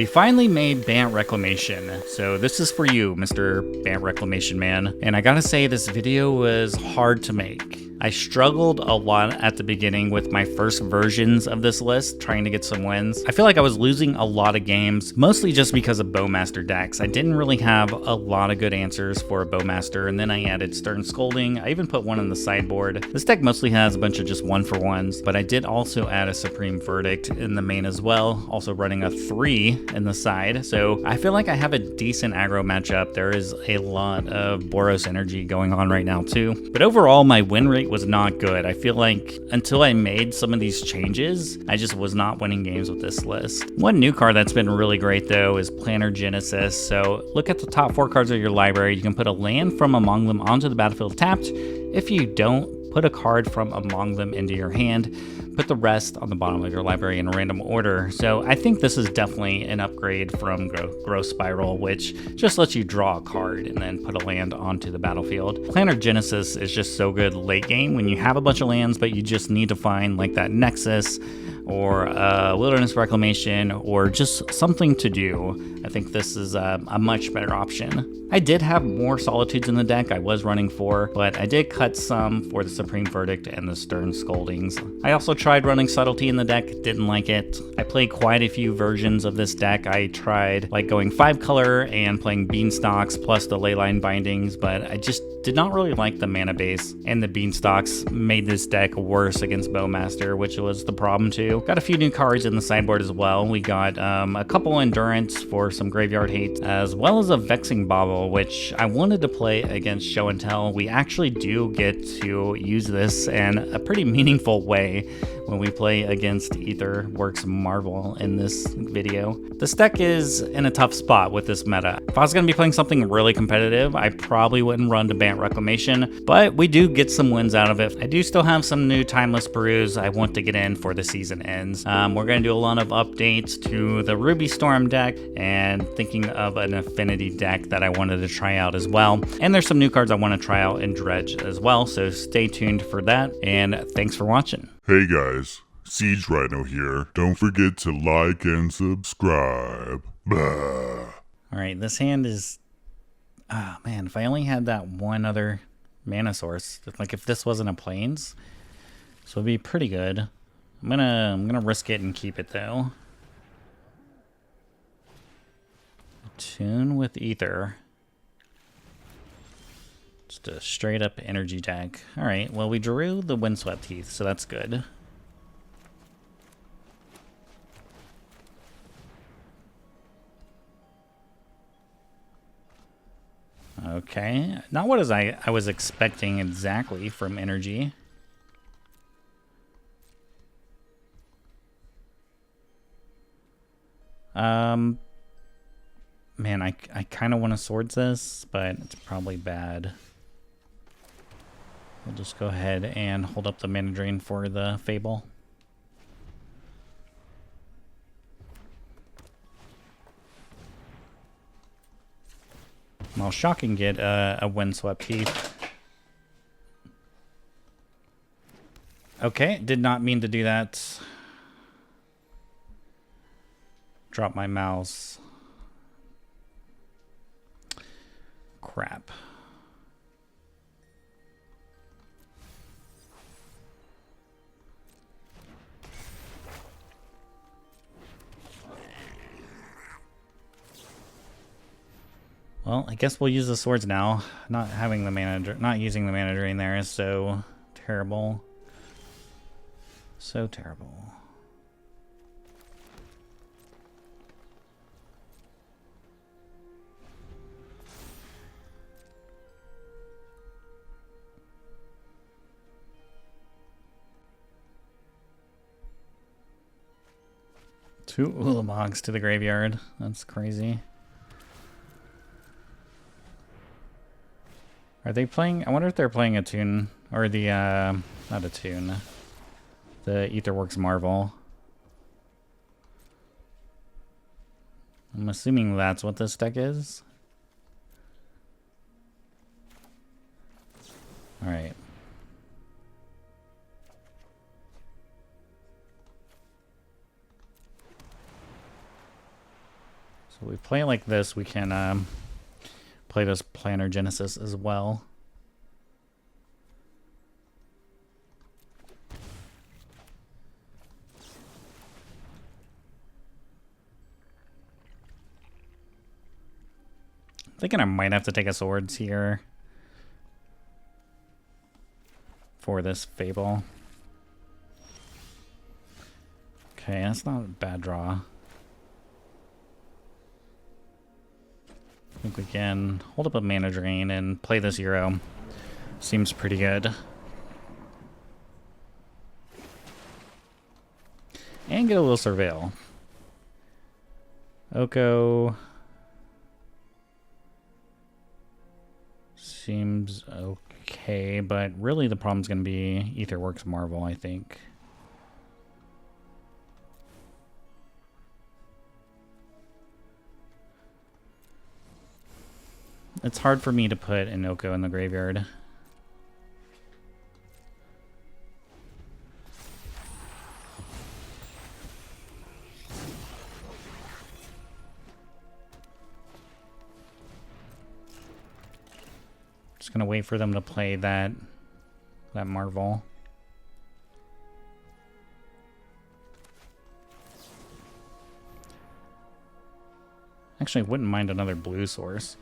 We finally made Bant Reclamation, so this is for you, Mr. Bant Reclamation man. And I gotta say, this video was hard to make. I struggled a lot at the beginning with my first versions of this list, trying to get some wins. I feel like I was losing a lot of games, mostly just because of Bowmaster decks. I didn't really have a lot of good answers for a Bowmaster, and then I added Stern Scolding. I even put one in the sideboard. This deck mostly has a bunch of just 1-for-1s, but I did also add a Supreme Verdict in the main as well, also running a 3 in the side. So I feel like I have a decent aggro matchup. There is a lot of Boros energy going on right now too. But overall, my win rate was not good. I feel like until I made some of these changes, I just was not winning games with this list. One new card that's been really great though is Planar Genesis. So look at the top 4 cards of your library. You can put a land from among them onto the battlefield tapped. If you don't, put a card from among them into your hand. Put the rest on the bottom of your library in random order. So I think this is definitely an upgrade from Growth Spiral, which just lets you draw a card and then put a land onto the battlefield. Planar Genesis is just so good late game when you have a bunch of lands, but you just need to find like that Nexus or Wilderness Reclamation or just something to do. I think this is a much better option. I did have more Solitudes in the deck. I was running 4, but I did cut some for the Supreme Verdict and the Stern Scoldings. I also tried running Subtlety in the deck, didn't like it. I played quite a few versions of this deck. I tried like going 5 color and playing Beanstalks plus the Leyline Bindings, but I just did not really like the mana base, and the Beanstalks made this deck worse against Bowmaster, which was the problem too. Got a few new cards in the sideboard as well. We got a couple Endurance for some graveyard hate, as well as a Vexing Bauble, which I wanted to play against Show and Tell. We actually do get to use this in a pretty meaningful way when we play against Ether Works Marvel in this video. This deck is in a tough spot with this meta. If I was going to be playing something really competitive, I probably wouldn't run to Bant Reclamation, but we do get some wins out of it. I do still have some new Timeless Brews I want to get in for the season ends. We're going to do a lot of updates to the Ruby Storm deck and thinking of an Affinity deck that I wanted to try out as well. And there's some new cards I want to try out in Dredge as well, so stay tuned for that, and thanks for watching. Hey guys, Siege Rhino here. Don't forget to like and subscribe. Blah. Alright, this hand is... Ah, man, if I only had that one other mana source, like if this wasn't a Plains, this would be pretty good. I'm gonna risk it and keep it though. Attune with Ether. Just a straight up energy deck. Alright, well we drew the Windswept Heath, so that's good. Okay, not what I was expecting exactly from energy. Man, I kind of want to Swords this, but it's probably bad. We'll just go ahead and hold up the mana drain for the Fable. I'll shock and get a Windswept Heath. Okay, did not mean to do that. Drop my mouse. Crap. Well, I guess we'll use the swords now. Not having the not using the mana drain there is so terrible. So terrible. Two Ulamogs to the graveyard. That's crazy. Are they playing? I wonder if they're playing Attune, or the, not Attune, the Aetherworks Marvel. I'm assuming that's what this deck is. Alright. So we play like this, we can play this Planar Genesis as well. Thinking I might have to take a swords here for this Fable. Okay, that's not a bad draw. I think we can hold up a mana drain and play this Euro. Seems pretty good. And get a little Surveil. Oko seems okay, but really the problem's going to be Aetherworks Marvel, I think. It's hard for me to put an Oko in the graveyard. Just gonna wait for them to play that Marvel. Actually, I wouldn't mind another blue source.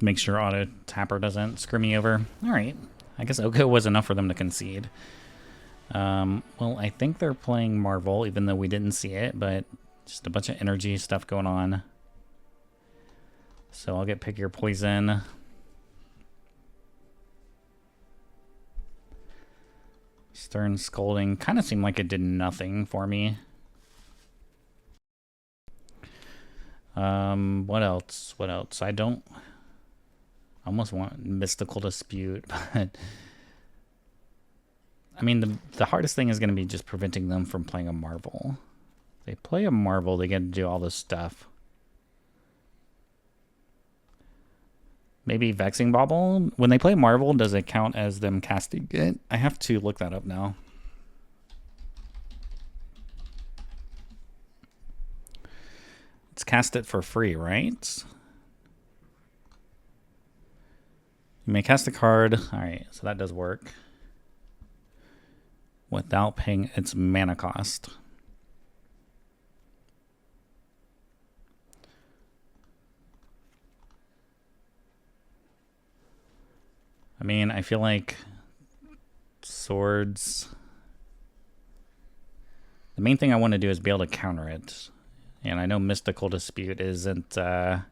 Make sure auto tapper doesn't screw me over. All right, I guess Oko was enough for them to concede. Well, I think they're playing Marvel, even though we didn't see it, but just a bunch of energy stuff going on. So I'll get Pick Your Poison. Stern Scolding kind of seemed like it did nothing for me. What else? What else? I almost want Mystical Dispute, but I mean, the hardest thing is going to be just preventing them from playing a Marvel. If they play a Marvel, they get to do all this stuff. Maybe Vexing Bauble? When they play Marvel, does it count as them casting it? I have to look that up now. It's cast it for free, right? You may cast a card. Alright, so that does work. Without paying its mana cost. I mean, I feel like swords... The main thing I want to do is be able to counter it. And I know Mystical Dispute isn't the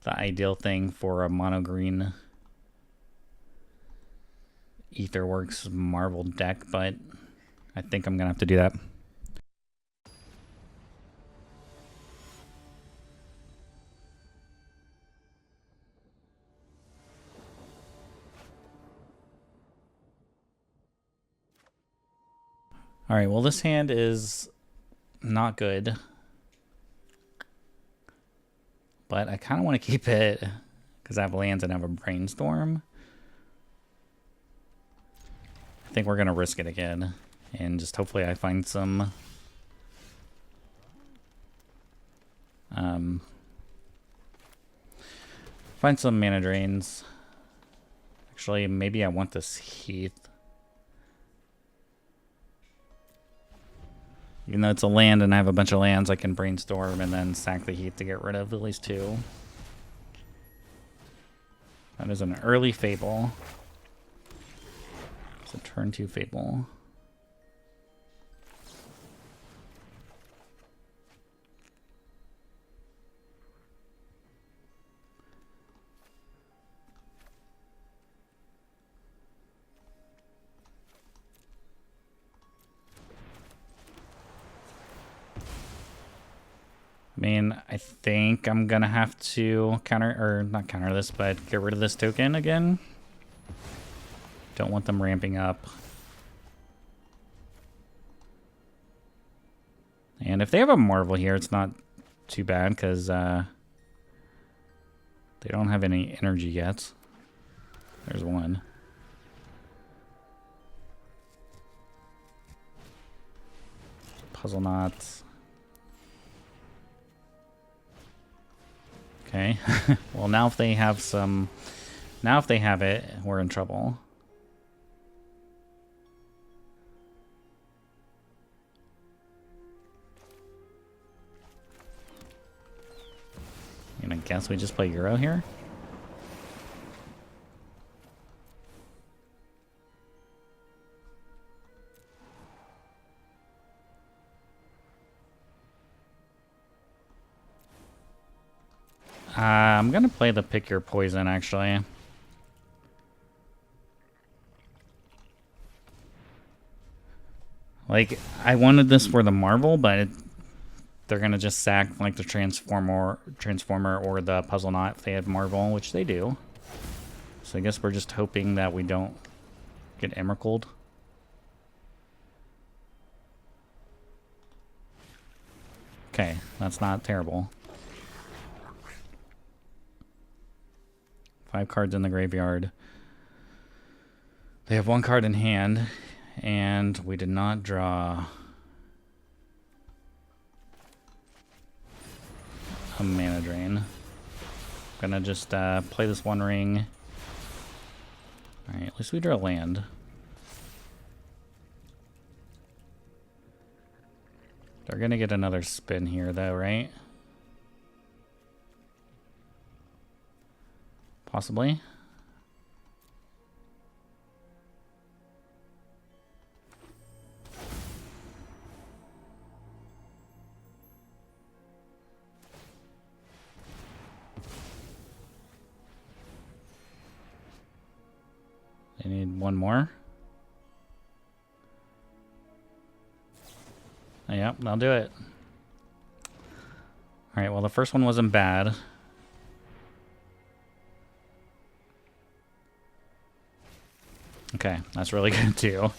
ideal thing for a mono green Aetherworks Marvel deck, but I think I'm gonna have to do that. Alright, well this hand is not good. But I kind of want to keep it because I have lands and I have a Brainstorm. I think we're going to risk it again. And just hopefully I find some... find some mana drains. Actually, maybe I want this Heath. Even though it's a land and I have a bunch of lands, I can Brainstorm and then sack the Heath to get rid of at least two. That is an early Fable. It's a turn 2 Fable. I mean, I think I'm gonna have to counter, or not counter this, but get rid of this token again. Don't want them ramping up. And if they have a Marvel here, it's not too bad, because They don't have any energy yet. There's one. Puzzle knots. Okay. Well, now if they have some... Now if they have it, we're in trouble. I'm gonna guess we just play Euro here. I'm gonna play the pick your poison, actually. Like, I wanted this for the Marvel, but they're gonna just sack like the Transformer or the Puzzle Knot if they have Marvel, which they do. So I guess we're just hoping that we don't get Emerald. Okay, that's not terrible. 5 cards in the graveyard. They have 1 card in hand, and we did not draw a mana drain. Gonna just play this 1 ring. Alright, at least we drew a land. They're gonna get another spin here though, right? Possibly. They need 1 more. Oh, yep, I'll do it. Alright, well the first one wasn't bad. Okay, that's really good too.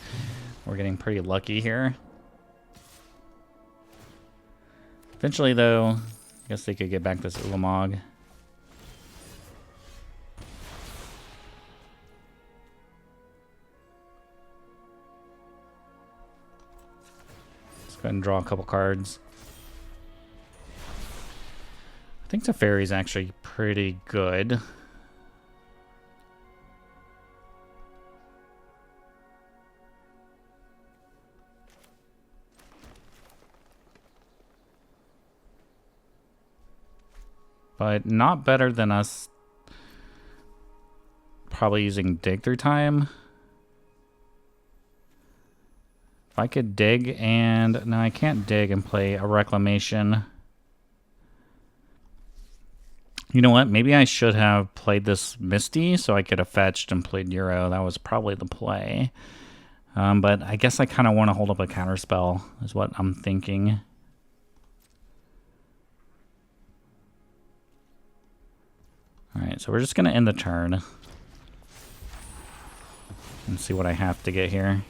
We're getting pretty lucky here. Eventually though, I guess they could get back this Ulamog. Let's go ahead and draw a couple cards. I think Teferi's actually pretty good. But not better than us probably using dig through time. If I could dig and... No, I can't dig and play a Reclamation. You know what? Maybe I should have played this Misty so I could have fetched and played Euro. That was probably the play. But I guess I kind of want to hold up a counterspell is what I'm thinking. Alright, so we're just going to end the turn. And see what I have to get here.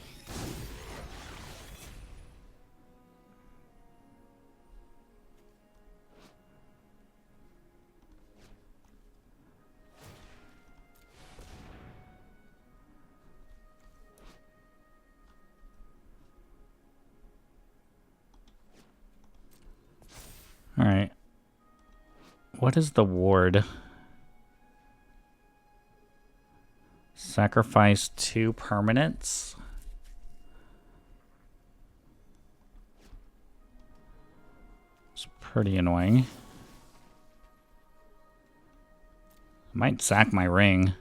Alright. What is the ward? Sacrifice 2 permanents. It's pretty annoying. I might sack my ring.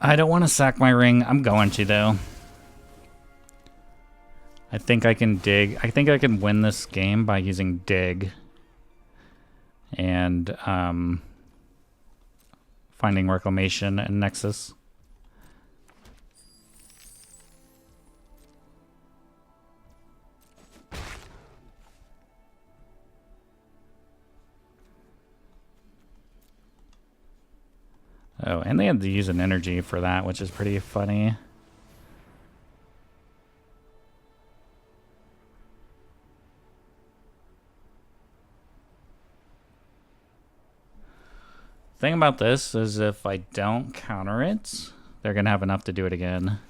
I don't want to sack my ring. I'm going to, though. I think I can dig. I think I can win this game by using dig. and finding Reclamation and Nexus. Oh, and they had to use an energy for that, which is pretty funny. Thing about this is if I don't counter it, they're going to have enough to do it again.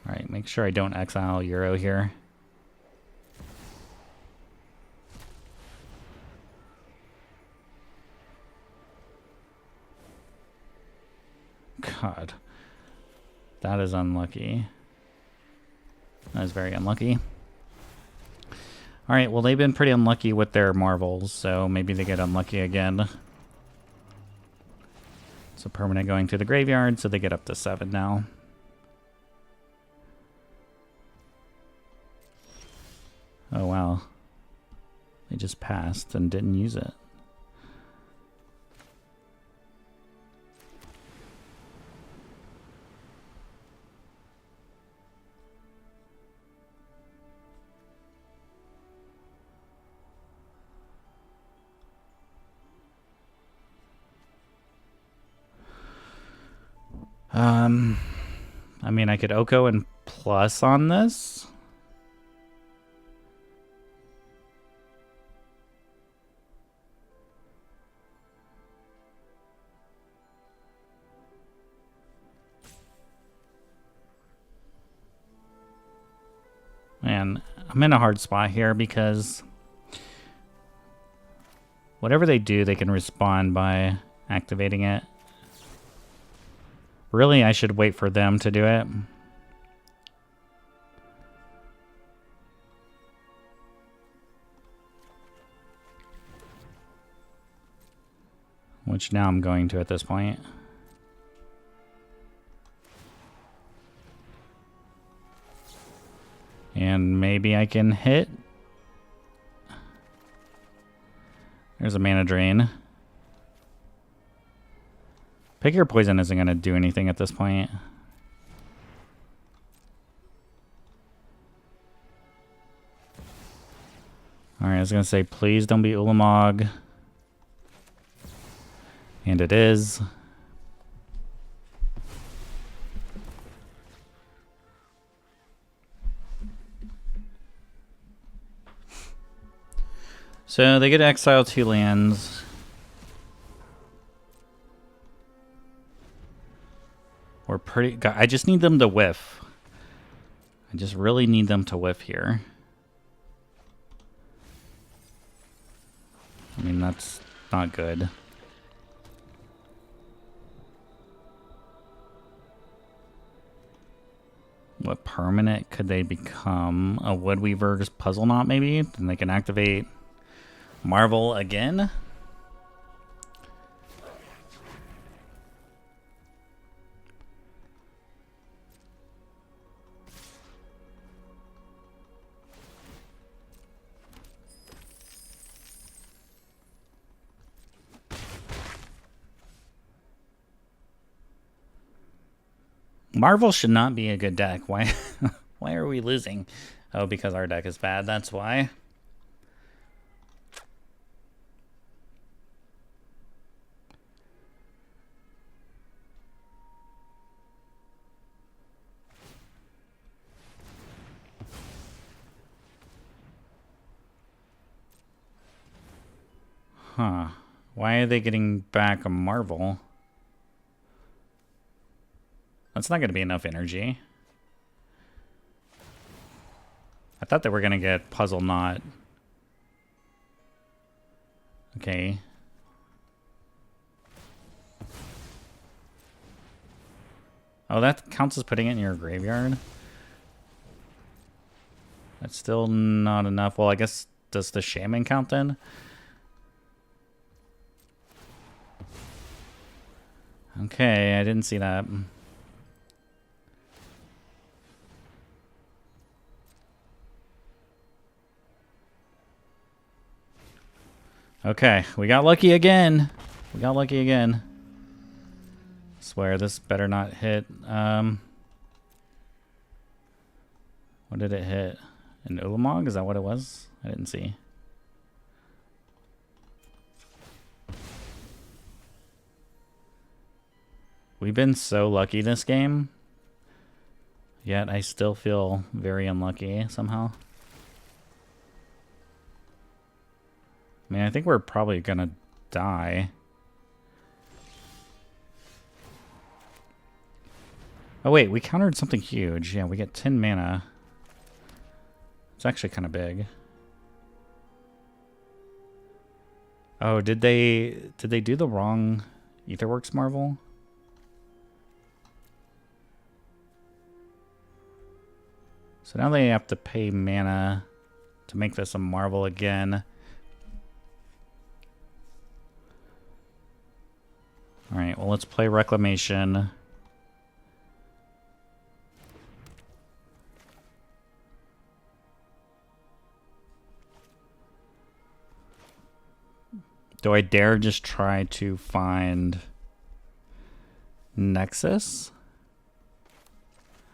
Alright, make sure I don't exile Euro here. God. That is unlucky. That is very unlucky. Alright, well they've been pretty unlucky with their marvels, so maybe they get unlucky again. So permanent going to the graveyard, so they get up to 7 now. Oh wow. They just passed and didn't use it. I mean, I could Oko and plus on this. Man, I'm in a hard spot here because whatever they do, they can respond by activating it. Really, I should wait for them to do it. Which now I'm going to at this point. And maybe I can hit. There's a mana drain. Pick Your Poison isn't going to do anything at this point. Alright, I was going to say, please don't be Ulamog. And it is. So they get to exile 2 lands. We're pretty... I just need them to whiff. I just really need them to whiff here. I mean, that's not good. What permanent could they become? A Woodweaver's Puzzle Knot, maybe? Then they can activate Marvel again. Marvel should not be a good deck. Why why are we losing? Oh, because our deck is bad, that's why. Huh. Why are they getting back a Marvel? That's not going to be enough energy. I thought they were going to get Puzzle Knot. Okay. Oh, that counts as putting it in your graveyard? That's still not enough. Well, I guess, does the Shaman count then? Okay, I didn't see that. Okay, we got lucky again. We got lucky again. Swear this better not hit. What did it hit? An Ulamog? Is that what it was? I didn't see. We've been so lucky this game. Yet I still feel very unlucky somehow. I mean, I think we're probably gonna die. Oh wait, we countered something huge. Yeah, we get 10 mana. It's actually kind of big. Oh, did they do the wrong Aetherworks Marvel? So now they have to pay mana to make this a Marvel again. Alright, well, let's play Reclamation. Do I dare just try to find Nexus?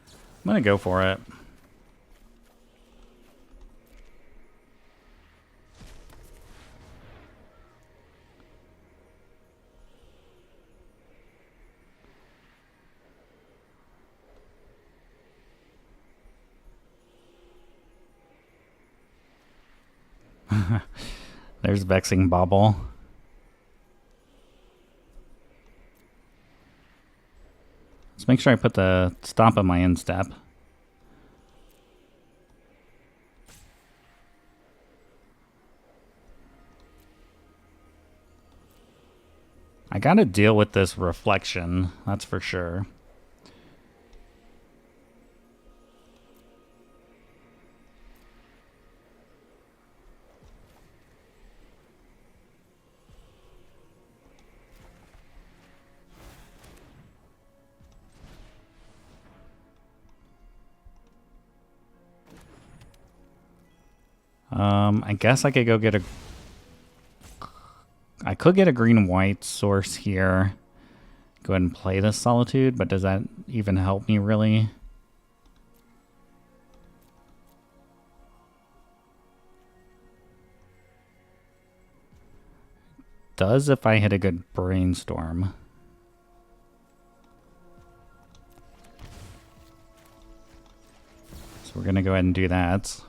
I'm gonna go for it. There's Vexing Bauble. Let's make sure I put the stop on my end step. I gotta deal with this reflection, that's for sure. I guess I could go get a... I could get a green and white source here. Go ahead and play this Solitude, but does that even help me really? Does if I hit a good Brainstorm. So we're gonna go ahead and do that.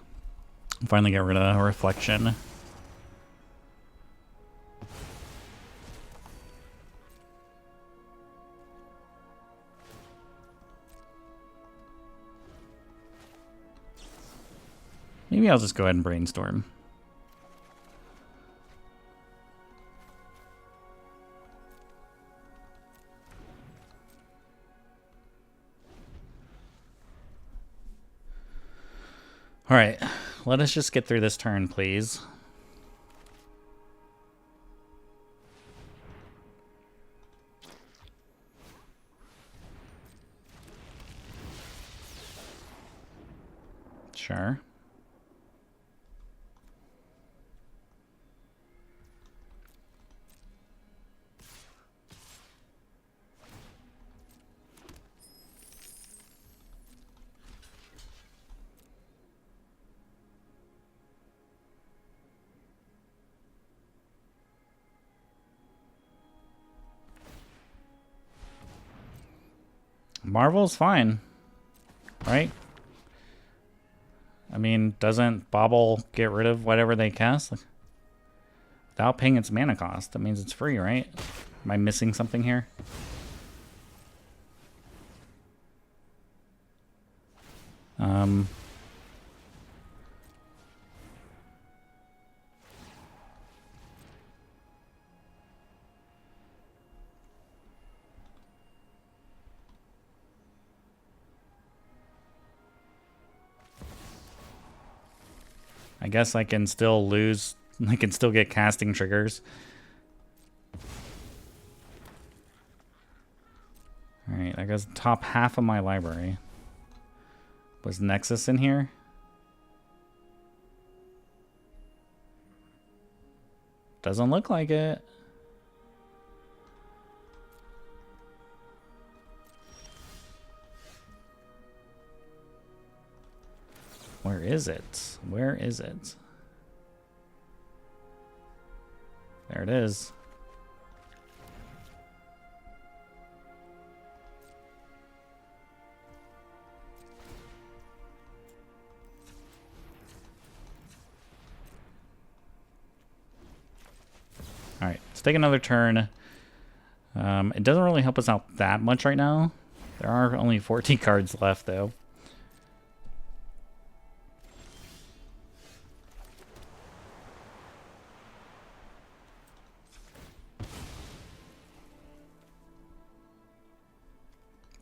Finally get rid of Reflection. Maybe I'll just go ahead and Brainstorm. All right, let us just get through this turn, please. Sure. Marvel's fine, right? I mean, doesn't Bauble get rid of whatever they cast without paying its mana cost? That means it's free, right? Am I missing something here? I guess I can still lose. I can still get casting triggers. Alright, that goes top half of my library. Was Nexus in here? Doesn't look like it. Where is it? Where is it? There it is. All right, let's take another turn. It doesn't really help us out that much right now. There are only 14 cards left, though.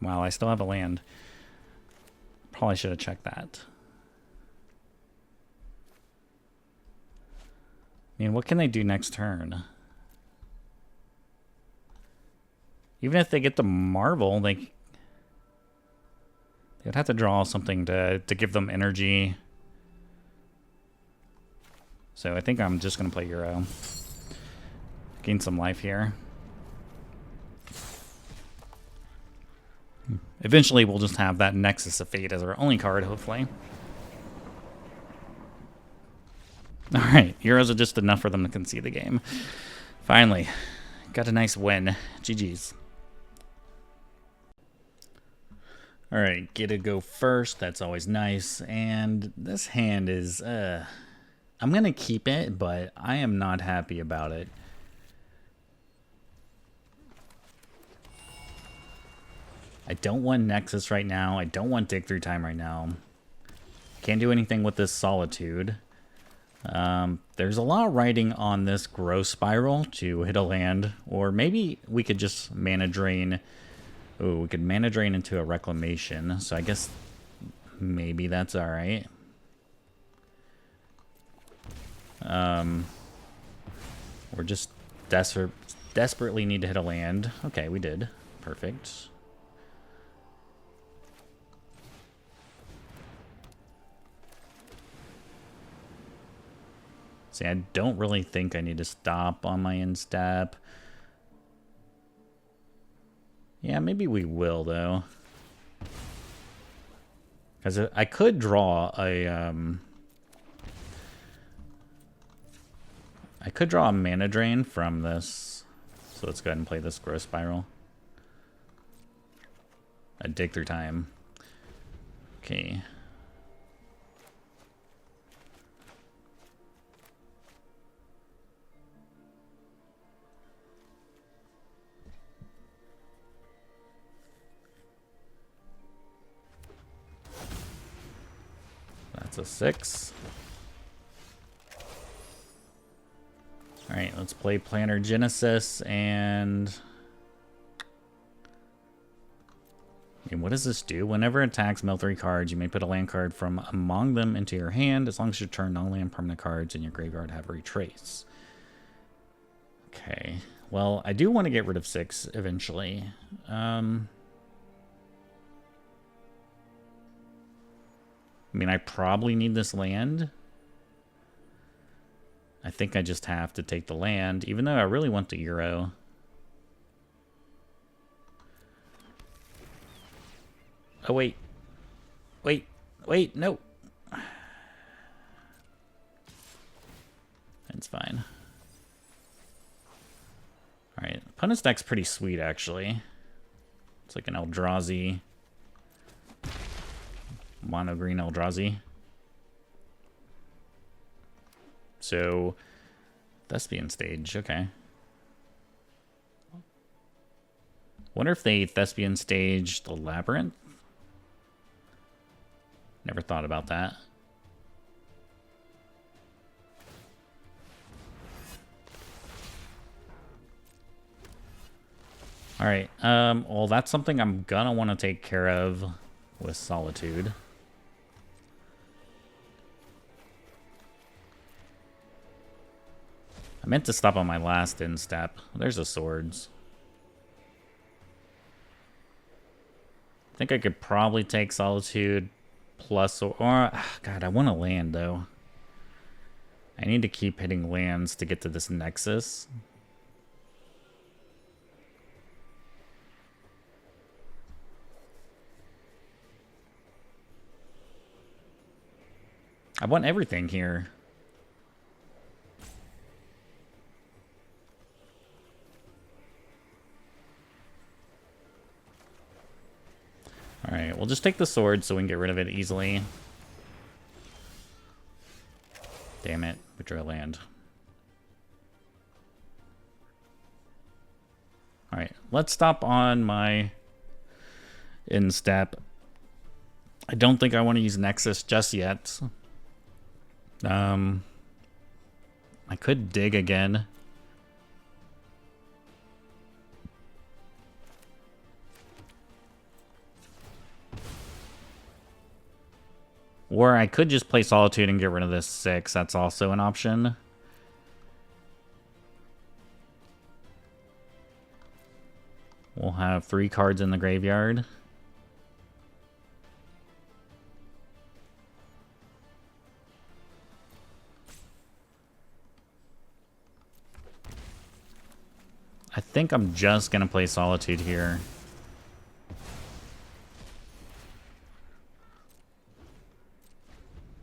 Wow, I still have a land. Probably should have checked that. I mean, what can they do next turn? Even if they get the Marvel, they would have to draw something to give them energy. So I think I'm just going to play Euro. Gain some life here. Eventually, we'll just have that Nexus of Fate as our only card, hopefully. Alright, Euros are just enough for them to concede the game. Finally, got a nice win. GG's. Alright, get to go first. That's always nice. And this hand is... I'm going to keep it, but I am not happy about it. I don't want Nexus right now. I don't want Dig Through Time right now. Can't do anything with this Solitude. There's a lot of writing on this Growth Spiral to hit a land. Or maybe we could just Mana Drain. Oh, we could Mana Drain into a Reclamation. So I guess maybe that's alright. We're just desperately need to hit a land. Okay, we did. Perfect. See, I don't really think I need to stop on my end step. Yeah, maybe we will, though. Because I could draw a... I could draw a Mana Drain from this. So let's go ahead and play this Growth Spiral. A Dig Through Time. Okay. That's a 6. Alright, let's play Planar Genesis and... what does this do? Whenever it attacks mill 3 cards, you may put a land card from among them into your hand as long as you turn non-land permanent cards in your graveyard have retrace. Okay. Well, I do want to get rid of 6 eventually. I mean, I probably need this land. I think I just have to take the land, even though I really want the Euro. Oh, wait. Wait, no. It's fine. Alright, opponent's deck's pretty sweet, actually. It's like an Eldrazi. Mono green Eldrazi. So, Thespian Stage, okay. Wonder if they Thespian Stage the Labyrinth? Never thought about that. Alright, well that's something I'm gonna want to take care of with Solitude. I meant to stop on my last end step. There's the swords. I think I could probably take Solitude plus or God, I want to land though. I need to keep hitting lands to get to this Nexus. I want everything here. Alright, we'll just take the sword so we can get rid of it easily. Damn it, we drew a land. Alright, let's stop on my instep. I don't think I want to use Nexus just yet. I could dig again. Or I could just play Solitude and get rid of this 6. That's also an option. We'll have 3 cards in the graveyard. I think I'm just going to play Solitude here.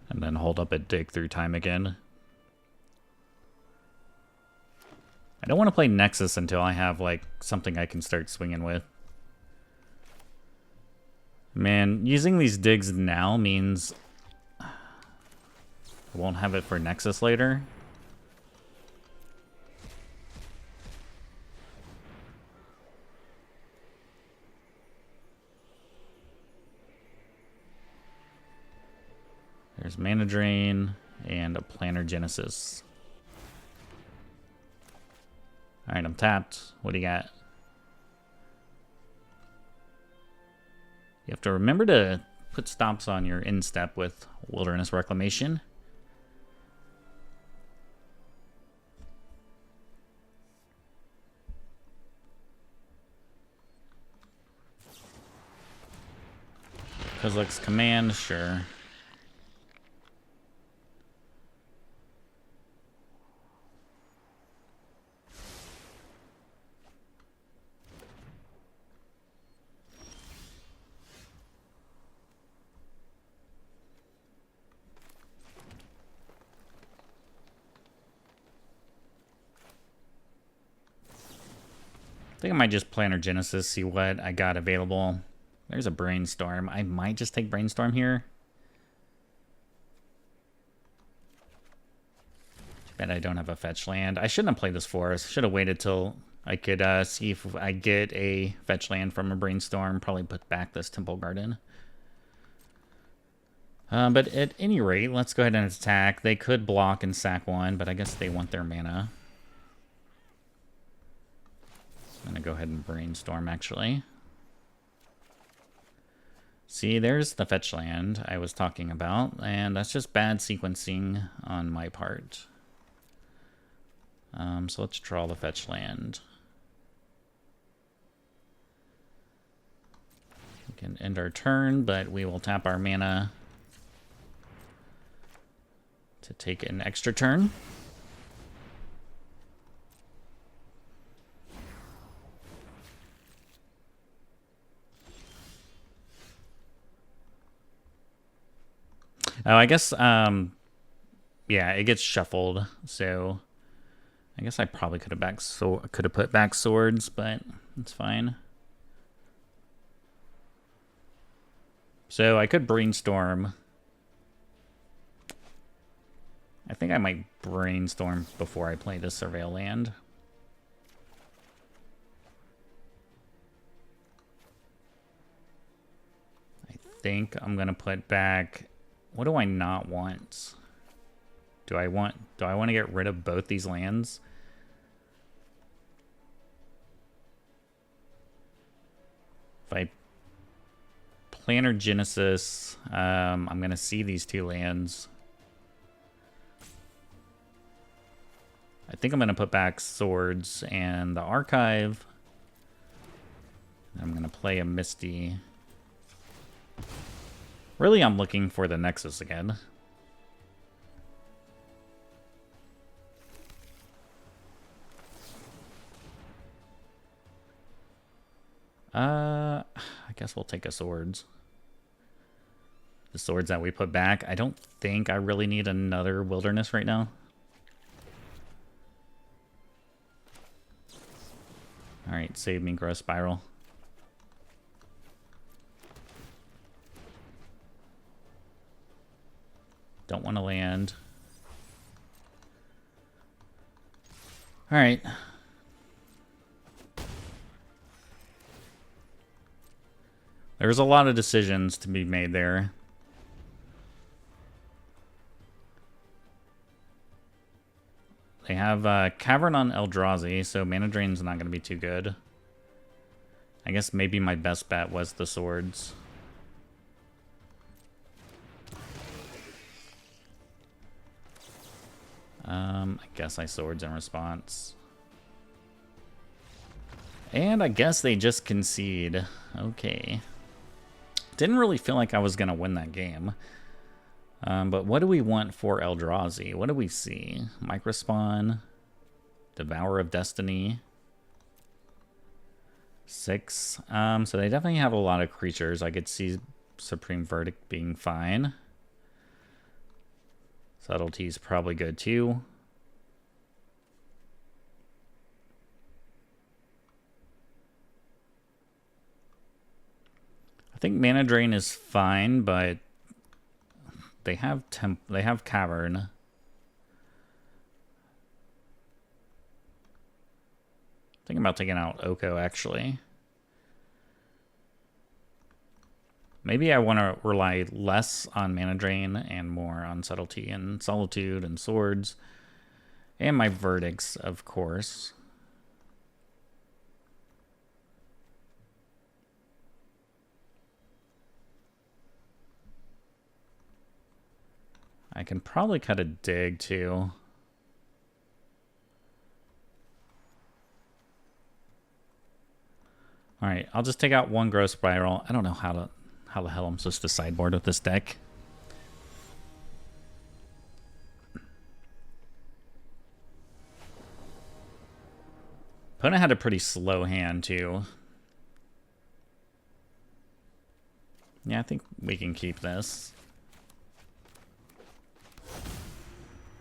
And then hold up at dig through time again. I don't want to play Nexus until I have, like, something I can start swinging with. Man, using these digs now means I won't have it for Nexus later. There's Mana Drain and a Planar Genesis. Alright, I'm tapped. What do you got? You have to remember to put stops on your instep with Wilderness Reclamation. Kozilek's Command, sure. I think I might just Planar Genesis, see what I got available. There's a Brainstorm. I might just take Brainstorm here. Too bad I don't have a fetch land. I shouldn't have played this forest. Should have waited till I could see if I get a fetch land from a Brainstorm. Probably put back this Temple Garden. But at any rate, let's go ahead and attack. They could block and sack 1, but I guess they want their mana. I'm going to go ahead and Brainstorm, actually. See, there's the fetch land I was talking about, and that's just bad sequencing on my part. So let's draw the fetch land. We can end our turn, but we will tap our mana to take an extra turn. Oh, I guess, yeah, it gets shuffled, so I guess I probably could have put back swords, but it's fine. So I could Brainstorm. I think I might Brainstorm before I play the Surveil land. I think I'm gonna put back. What do I not want? Do I want to get rid of both these lands? If I Planar Genesis, I'm gonna see these 2 lands. I think I'm gonna put back swords and the archive. I'm gonna play a Misty. Really, I'm looking for the Nexus again. I guess we'll take a swords. The swords that we put back. I don't think I really need another wilderness right now. Alright, save me, Growth Spiral. Don't want to land. Alright. There's a lot of decisions to be made there. They have Cavern on Eldrazi, so Mana Drain's not going to be too good. I guess maybe my best bet was the swords. I guess I swords in response. And I guess they just concede. Okay. Didn't really feel like I was going to win that game. But what do we want for Eldrazi? What do we see? Microspawn. Devourer of Destiny. 6. So they definitely have a lot of creatures. I could see Supreme Verdict being fine. Subtlety is probably good too. I think Mana Drain is fine, but they have Cavern. Thinking about taking out Oko actually. Maybe I want to rely less on Mana Drain and more on Subtlety and Solitude and Swords. And my Verdicts, of course. I can probably cut a dig too. Alright, I'll just take out one Growth Spiral. I don't know how the hell I'm supposed to sideboard with this deck. Opponent had a pretty slow hand too. Yeah, I think we can keep this.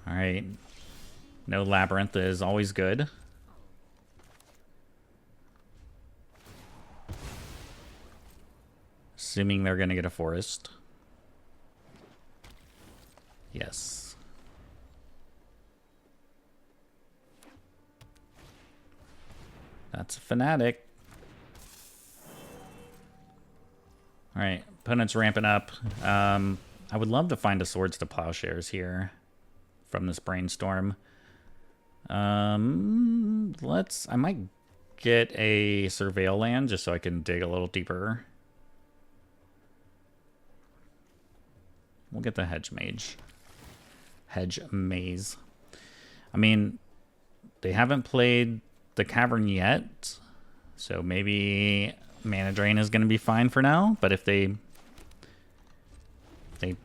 Alright. No Labyrinth is always good. Assuming they're going to get a forest. Yes. That's a Fanatic. Alright, opponent's ramping up. I would love to find a Swords to Plowshares here from this Brainstorm. I might get a Surveil land just so I can dig a little deeper. We'll get the Hedge Maze. Hedge Maze. I mean, they haven't played the Cavern yet, so maybe Mana Drain is going to be fine for now. But if they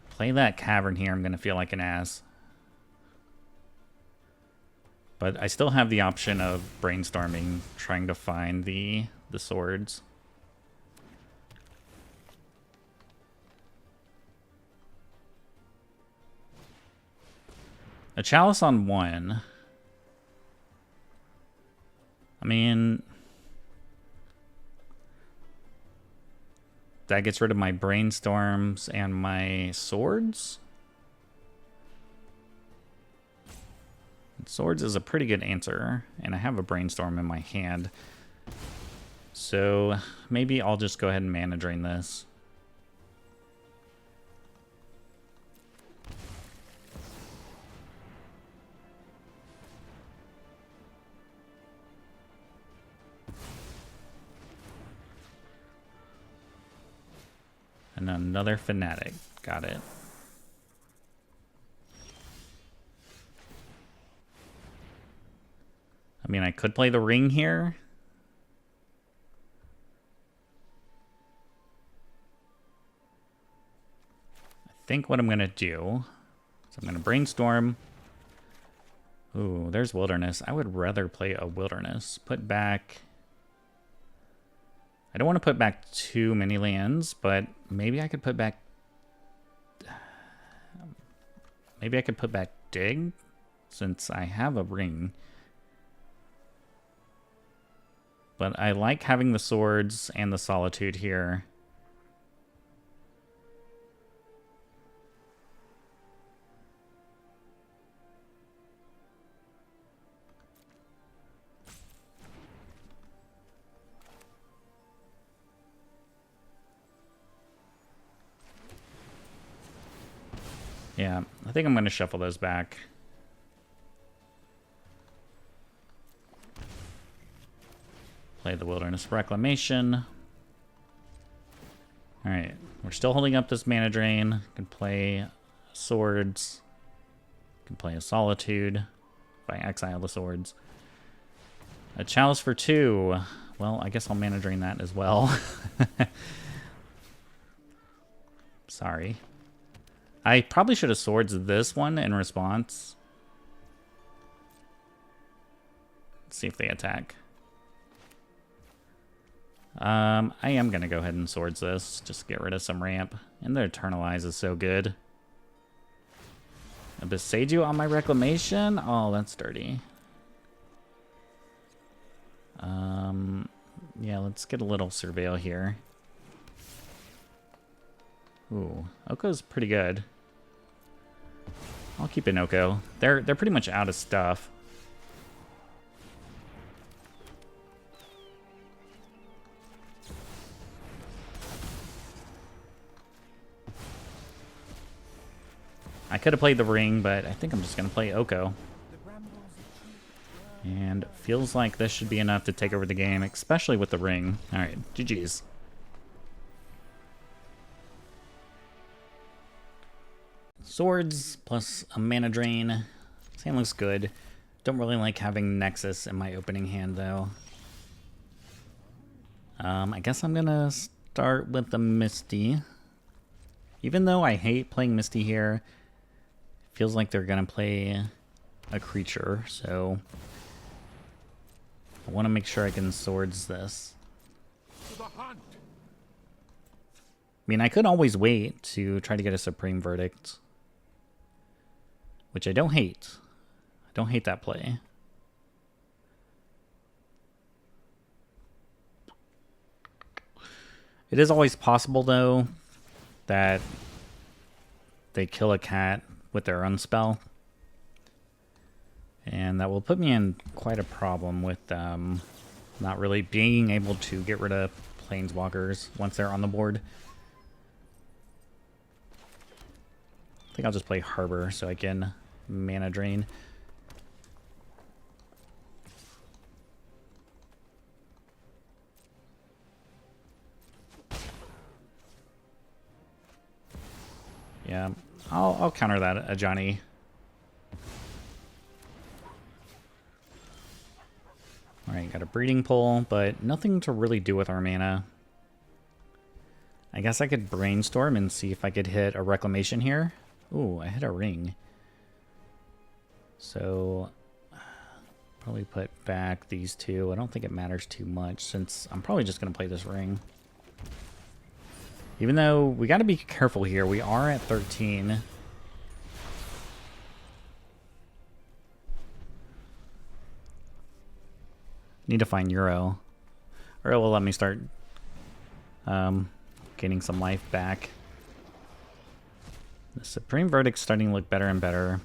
play that Cavern here, I'm going to feel like an ass. But I still have the option of brainstorming, trying to find the swords. A Chalice on 1. I mean, that gets rid of my Brainstorms and my swords. Swords is a pretty good answer, and I have a Brainstorm in my hand. So maybe I'll just go ahead and Mana Drain this. And another Fanatic. Got it. I mean, I could play the Ring here. I think what I'm going to do is I'm going to Brainstorm. Ooh, there's Wilderness. I would rather play a Wilderness. Put back I don't want to put back too many lands, but maybe I could put back... Maybe I could put back Dig, since I have a ring. But I like having the swords and the Solitude here. Yeah, I think I'm going to shuffle those back. Play the Wilderness Reclamation. Alright, we're still holding up this mana drain. Can play swords. Can play a Solitude if I exile the swords. A Chalice for 2. Well, I guess I'll mana drain that as well. Sorry. I probably should have swords this one in response. Let's see if they attack. I am going to go ahead and swords this. Just get rid of some ramp. And the Eternalize is so good. A Boseiju on my Reclamation? Oh, that's dirty. Yeah, let's get a little Surveil here. Ooh, Oko's pretty good. I'll keep an Oko. They're pretty much out of stuff. I could have played the ring, but I think I'm just gonna play Oko. And feels like this should be enough to take over the game, especially with the ring. Alright, GG's. Swords plus a mana drain. This hand looks good. Don't really like having Nexus in my opening hand though. I guess I'm gonna start with the Misty. Even though I hate playing Misty here, feels like they're gonna play a creature, so I want to make sure I can swords this. I mean, I could always wait to try to get a Supreme Verdict, which I don't hate. I don't hate that play. It is always possible, though, that they kill a cat with their unspell. And that will put me in quite a problem with not really being able to get rid of planeswalkers once they're on the board. I think I'll just play Harbor so I can mana drain. Yeah, I'll counter that, Johnny. Alright, got a Breeding Pool, but nothing to really do with our mana. I guess I could Brainstorm and see if I could hit a Reclamation here. Ooh, I hit a ring. So, probably put back these two. I don't think it matters too much since I'm probably just going to play this ring. Even though we got to be careful here. We are at 13. Need to find Euro. Or it will let me start getting some life back. The Supreme Verdict's starting to look better and better.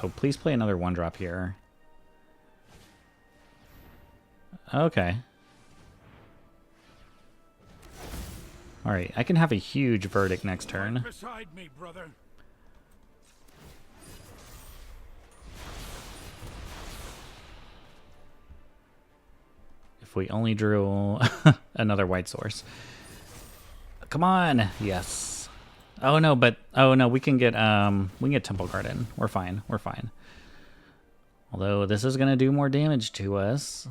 Oh, please play another 1-drop here. Okay. Alright, I can have a huge Verdict next turn. Beside me, brother. If we only drew another white source. Come on! Yes. Oh no, but we can get Temple Garden. We're fine. We're fine. Although this is gonna do more damage to us.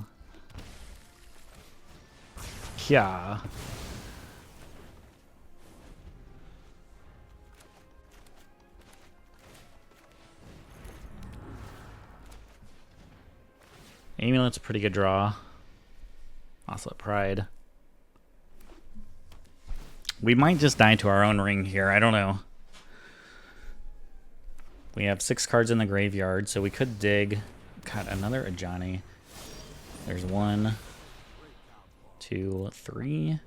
Yeah. Amulet's a pretty good draw. Oslet Pride. We might just die to our own ring here. I don't know. We have 6 cards in the graveyard, so we could dig. God, another Ajani. There's 1, 2, 3.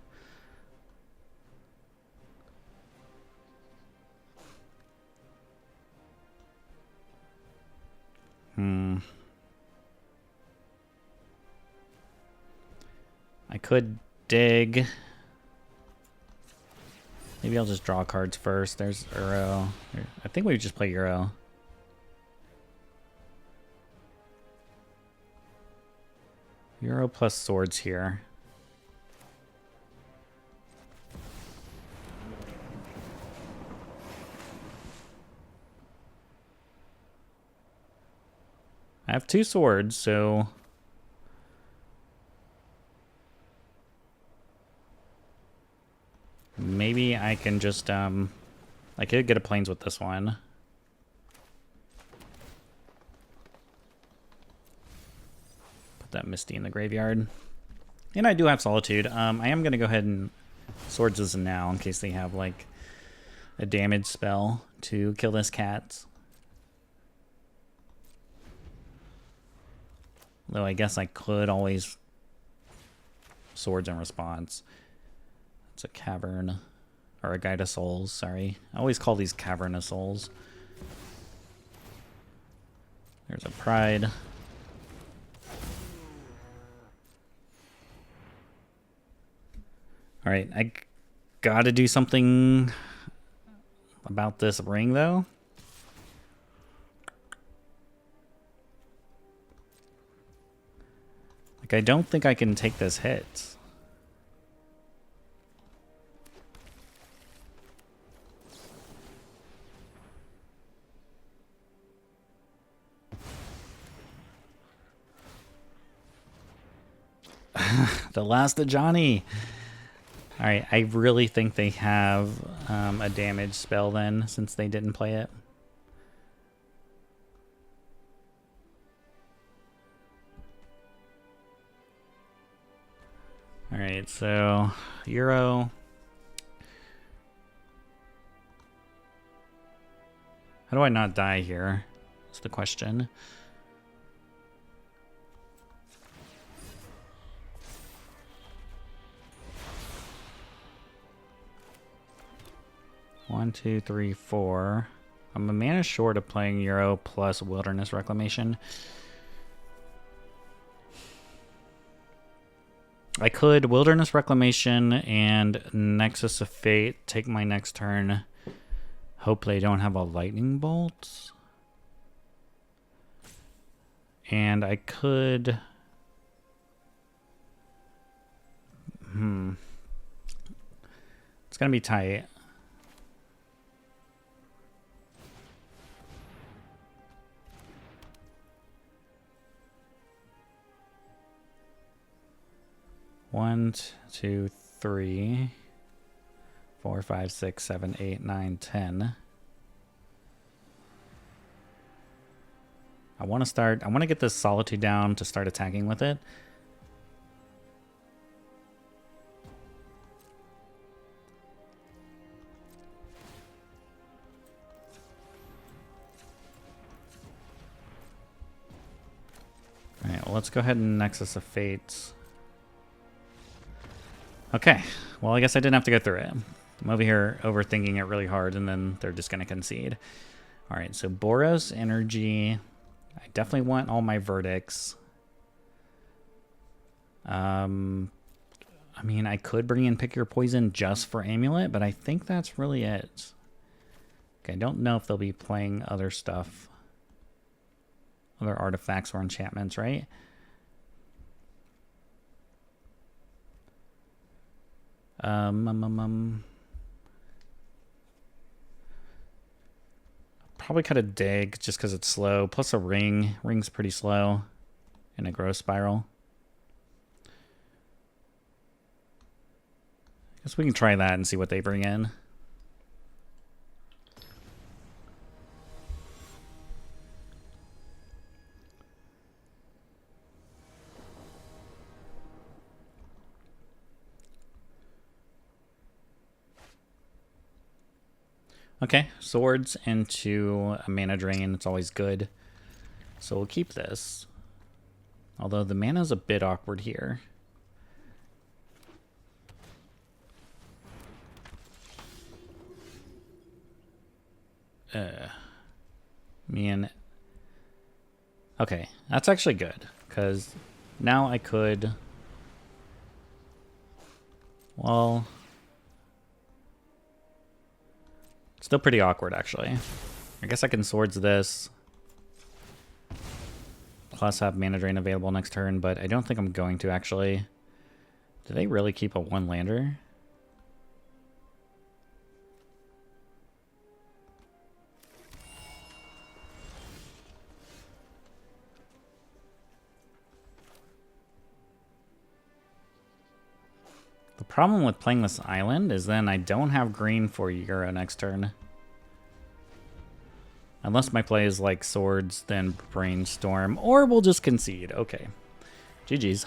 I could dig. Maybe I'll just draw cards first. There's Euro. I think we would just play Euro. Euro plus swords here. I have 2 swords, so maybe I can just I could get a plains with this one. Put that Misty in the graveyard. And I do have Solitude. I am gonna go ahead and swords this now in case they have like a damage spell to kill this cat. Though I guess I could always swords in response. It's a cavern, or a guide of souls, sorry. I always call these cavern of souls. There's a pride. Alright, I gotta do something about this ring though. Like, I don't think I can take this hit. The last of Johnny. All right, I really think they have a damage spell then, since they didn't play it. All right, so Euro. How do I not die here? That's the question. One, two, three, 4. I'm a mana short of playing Euro plus Wilderness Reclamation. I could Wilderness Reclamation and Nexus of Fate, take my next turn. Hope they don't have a lightning bolt. And I could... It's gonna be tight. One, two, 3, 4, 5, 6, 7, 8, 9, 10. I want to get this Solitude down to start attacking with it. All right, well, let's go ahead and Nexus of Fate. Okay, well, I guess I didn't have to go through it. I'm over here overthinking it really hard, and then they're just going to concede. All right, so Boros, Energy. I definitely want all my verdicts. I mean, I could bring in Pick Your Poison just for Amulet, but I think that's really it. Okay, I don't know if they'll be playing other stuff. Other artifacts or enchantments, right? Probably cut a dig just because it's slow. Plus a ring. Ring's pretty slow. And a growth spiral. I guess we can try that and see what they bring in. Okay, swords into a mana drain. It's always good. So we'll keep this. Although the mana's a bit awkward here. Man. Okay, that's actually good. Because now I could... Well... Still pretty awkward, actually. I guess I can swords this. Plus have mana drain available next turn, but I don't think I'm going to, actually. Do they really keep a one-lander? The problem with playing this island is then I don't have green for Euro next turn. Unless my play is like swords, then Brainstorm, or we'll just concede. Okay. GG's.